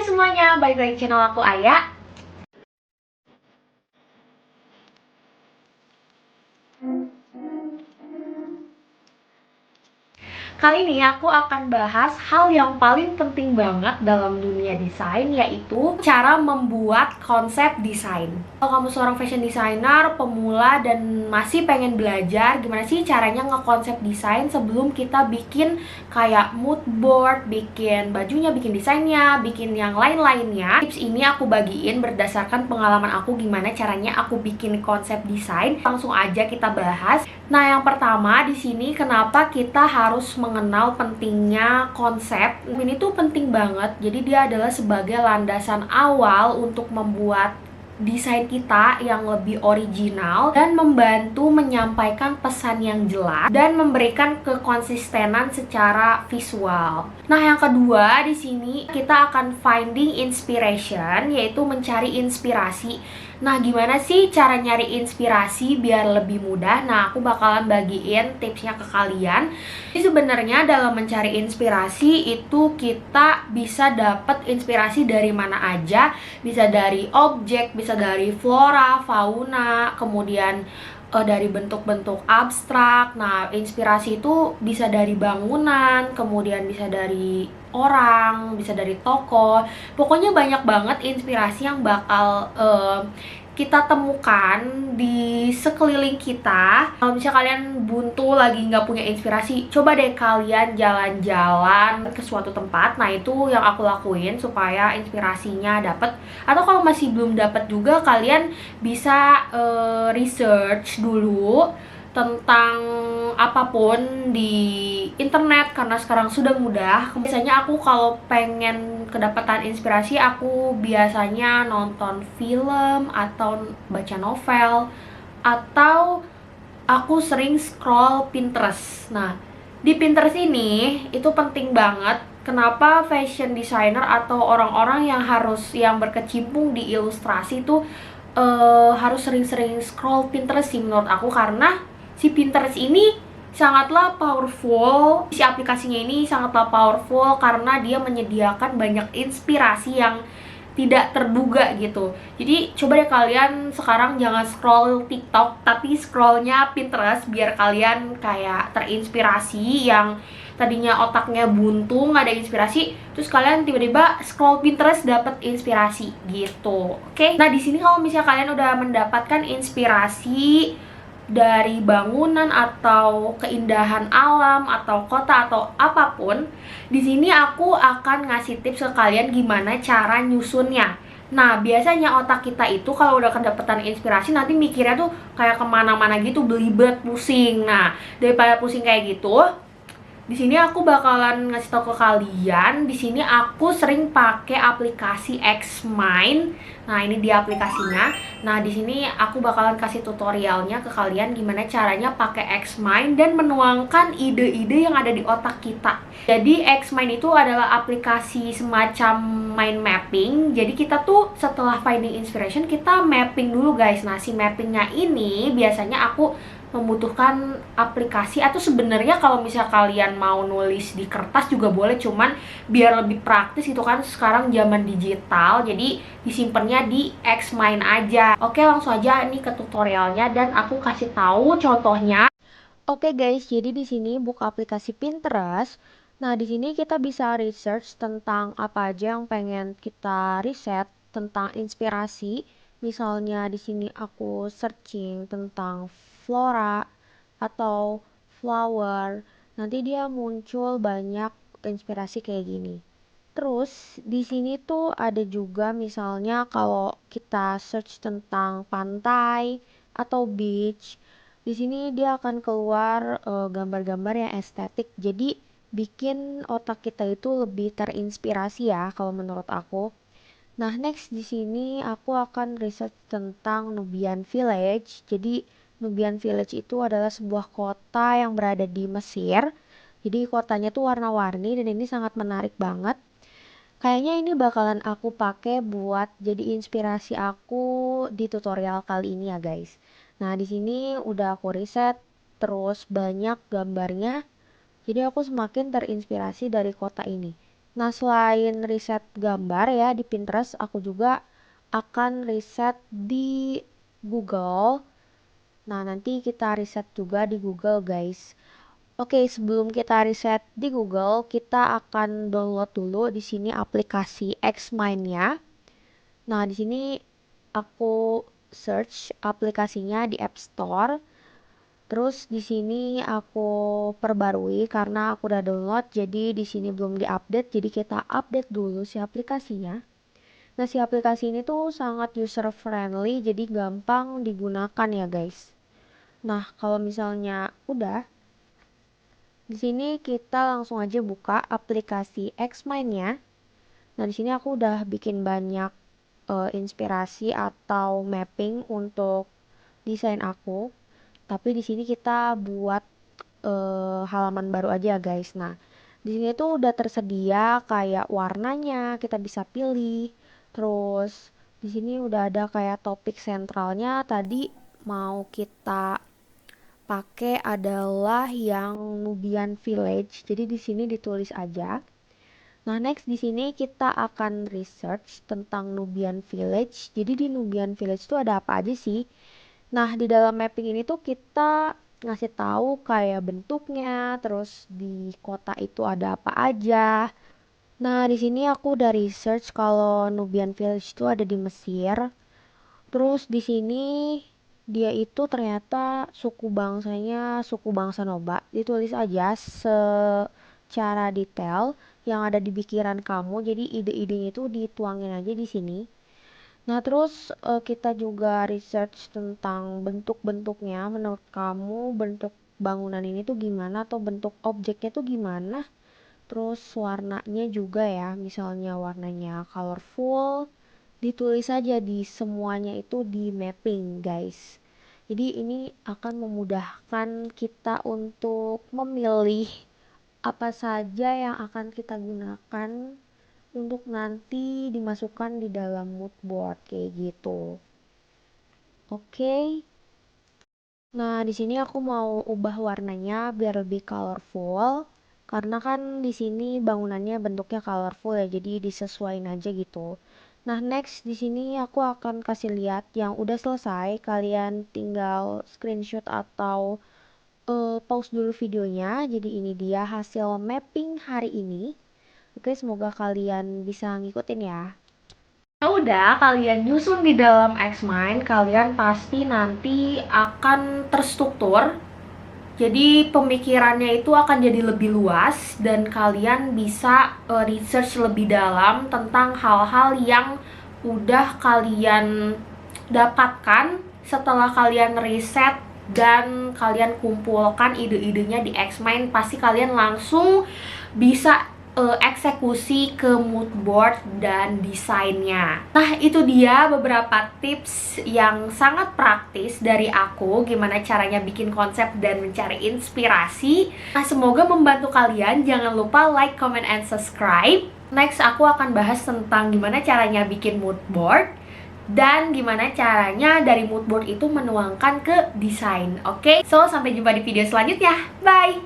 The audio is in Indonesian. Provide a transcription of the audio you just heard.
semuanya, balik lagi channel aku Aya. Kali ini aku akan bahas hal yang paling penting banget dalam dunia desain, yaitu cara membuat konsep desain. Kalau kamu seorang fashion designer, pemula, dan masih pengen belajar gimana sih caranya ngekonsep desain sebelum kita bikin kayak mood board, bikin bajunya, bikin desainnya, bikin yang lain-lainnya. Tips ini aku bagiin berdasarkan pengalaman aku gimana caranya aku bikin konsep desain. Langsung aja kita bahas. Nah, yang pertama di sini kenapa kita harus mengenal pentingnya konsep. Ini tuh penting banget. Jadi dia adalah sebagai landasan awal untuk membuat desain kita yang lebih original dan membantu menyampaikan pesan yang jelas dan memberikan kekonsistenan secara visual. Nah, yang kedua di sini kita akan finding inspiration, yaitu mencari inspirasi. Nah, gimana sih cara nyari inspirasi biar lebih mudah? Nah, aku bakalan bagiin tipsnya ke kalian. Jadi sebenarnya dalam mencari inspirasi itu kita bisa dapat inspirasi dari mana aja. Bisa dari objek, bisa dari flora, fauna, kemudian dari bentuk-bentuk abstrak. Nah, inspirasi itu bisa dari bangunan, kemudian bisa dari orang, bisa dari toko. Pokoknya banyak banget inspirasi yang bakal kita temukan di sekeliling kita. Kalau misalnya kalian buntu lagi nggak punya inspirasi, coba deh kalian jalan-jalan ke suatu tempat. Nah, itu yang aku lakuin supaya inspirasinya dapet. Atau kalau masih belum dapet juga, kalian bisa research dulu tentang apapun di internet karena sekarang sudah mudah. Biasanya aku kalau pengen kedapatan inspirasi, aku biasanya nonton film atau baca novel, atau aku sering scroll Pinterest. Nah, di Pinterest ini itu penting banget. Kenapa fashion designer atau orang-orang yang berkecimpung di ilustrasi itu harus sering-sering scroll Pinterest sih menurut aku, karena si Pinterest ini sangatlah powerful. Si aplikasinya ini sangatlah powerful karena dia menyediakan banyak inspirasi yang tidak terduga gitu. Jadi coba deh kalian sekarang jangan scroll TikTok, tapi scrollnya Pinterest biar kalian kayak terinspirasi. Yang tadinya otaknya buntu, nggak ada inspirasi, terus kalian tiba-tiba scroll Pinterest dapat inspirasi gitu. Oke? Nah, di sini kalau misalnya kalian udah mendapatkan inspirasi dari bangunan atau keindahan alam atau kota atau apapun, di sini aku akan ngasih tips ke kalian gimana cara nyusunnya. Nah, biasanya otak kita itu kalau udah kedapatan inspirasi nanti mikirnya tuh kayak kemana-mana gitu, belibet, pusing. Nah, daripada pusing kayak gitu, di sini aku bakalan ngasih tau ke kalian. Di sini aku sering pakai aplikasi Xmind. Nah, ini dia aplikasinya. Nah, di sini aku bakalan kasih tutorialnya ke kalian gimana caranya pakai Xmind dan menuangkan ide-ide yang ada di otak kita. Jadi Xmind itu adalah aplikasi semacam mind mapping. Jadi kita tuh setelah finding inspiration, kita mapping dulu guys. Nah, si mappingnya ini biasanya aku membutuhkan aplikasi, atau sebenarnya kalau misalnya kalian mau nulis di kertas juga boleh, cuman biar lebih praktis itu kan sekarang zaman digital, jadi disimpannya di Xmind aja. Oke, langsung aja ini ke tutorialnya dan aku kasih tahu contohnya. Oke guys, jadi di sini buka aplikasi Pinterest. Nah, di sini kita bisa research tentang apa aja yang pengen kita riset tentang inspirasi. Misalnya di sini aku searching tentang flora atau flower. Nanti dia muncul banyak inspirasi kayak gini. Terus di sini tuh ada juga misalnya kalau kita search tentang pantai atau beach, di sini dia akan keluar gambar-gambar yang estetik. Jadi bikin otak kita itu lebih terinspirasi ya kalau menurut aku. Nah, next di sini aku akan riset tentang Nubian Village. Jadi Nubian Village itu adalah sebuah kota yang berada di Mesir. Jadi kotanya tuh warna-warni dan ini sangat menarik banget. Kayaknya ini bakalan aku pakai buat jadi inspirasi aku di tutorial kali ini ya guys. Nah, di sini udah aku riset, terus banyak gambarnya. Jadi aku semakin terinspirasi dari kota ini. Nah, selain riset gambar ya di Pinterest, aku juga akan riset di Google. Nah, nanti kita riset juga di Google, guys. Oke, sebelum kita riset di Google, kita akan download dulu di sini aplikasi Xmind-nya. Nah, di sini aku search aplikasinya di App Store. Terus di sini aku perbarui karena aku udah download, jadi di sini belum diupdate. Jadi kita update dulu si aplikasinya. Nah, si aplikasi ini tuh sangat user friendly, jadi gampang digunakan ya, guys. Nah, kalau misalnya udah, di sini kita langsung aja buka aplikasi Xmind-nya. Nah, di sini aku udah bikin banyak inspirasi atau mapping untuk desain aku. Tapi di sini kita buat halaman baru aja, guys. Nah, di sini tuh udah tersedia kayak warnanya, kita bisa pilih. Terus di sini udah ada kayak topik sentralnya. Tadi mau kita pakai adalah yang Nubian Village. Jadi di sini ditulis aja. Nah, next di sini kita akan research tentang Nubian Village. Jadi di Nubian Village itu ada apa aja sih? Nah, di dalam mapping ini tuh kita ngasih tahu kayak bentuknya, terus di kota itu ada apa aja. Nah, di sini aku udah research kalau Nubian Village itu ada di Mesir. Terus di sini dia itu ternyata suku bangsanya suku bangsa Noba. Ditulis aja secara detail yang ada di pikiran kamu. Jadi ide-idenya itu dituangin aja di sini. Nah, terus kita juga research tentang bentuk-bentuknya. Menurut kamu bentuk bangunan ini tuh gimana atau bentuk objeknya tuh gimana? Terus warnanya juga ya, misalnya warnanya colorful, ditulis aja di semuanya itu di mapping, guys. Jadi ini akan memudahkan kita untuk memilih apa saja yang akan kita gunakan untuk nanti dimasukkan di dalam mood board kayak gitu. Oke. Nah, di sini aku mau ubah warnanya biar lebih colorful. Karena kan di sini bangunannya bentuknya colorful ya, jadi disesuaikan aja gitu. Nah, next di sini aku akan kasih lihat yang udah selesai. Kalian tinggal screenshot atau pause dulu videonya. Jadi ini dia hasil mapping hari ini. Oke, semoga kalian bisa ngikutin ya. Ya udah, kalian nyusun di dalam Xmind, kalian pasti nanti akan terstruktur. Jadi pemikirannya itu akan jadi lebih luas dan kalian bisa research lebih dalam tentang hal-hal yang udah kalian dapatkan setelah kalian riset dan kalian kumpulkan ide-idenya di Xmind. Pasti kalian langsung bisa eksekusi ke mood board dan desainnya. Nah, itu dia beberapa tips yang sangat praktis dari aku gimana caranya bikin konsep dan mencari inspirasi. Nah, semoga membantu kalian. Jangan lupa like, comment, and subscribe. Next, aku akan bahas tentang gimana caranya bikin mood board dan gimana caranya dari mood board itu menuangkan ke desain. Oke, so sampai jumpa di video selanjutnya. Bye!